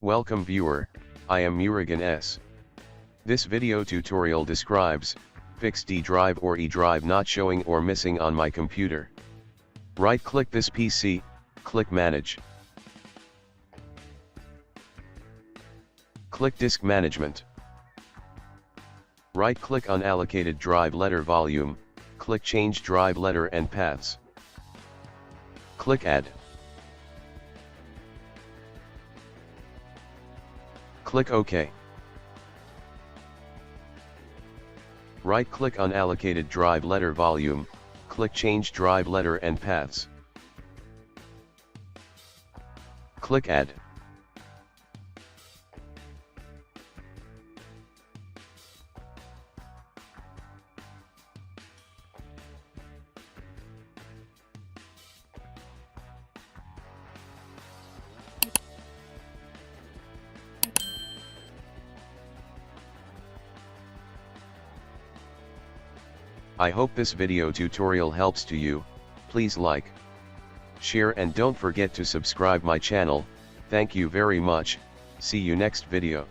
Welcome viewer, I am Murugan S. This video tutorial describes, fix D drive or E drive not showing or missing on my computer. Right click this PC, click Manage. Click Disk Management. Right click Unallocated drive letter volume, click Change drive letter and paths. Click Add. Click OK. Right-click Unallocated drive letter volume, click Change drive letter and paths. Click Add. I hope this video tutorial helps to you. Please like, share and don't forget to subscribe my channel. Thank you very much. See you next video.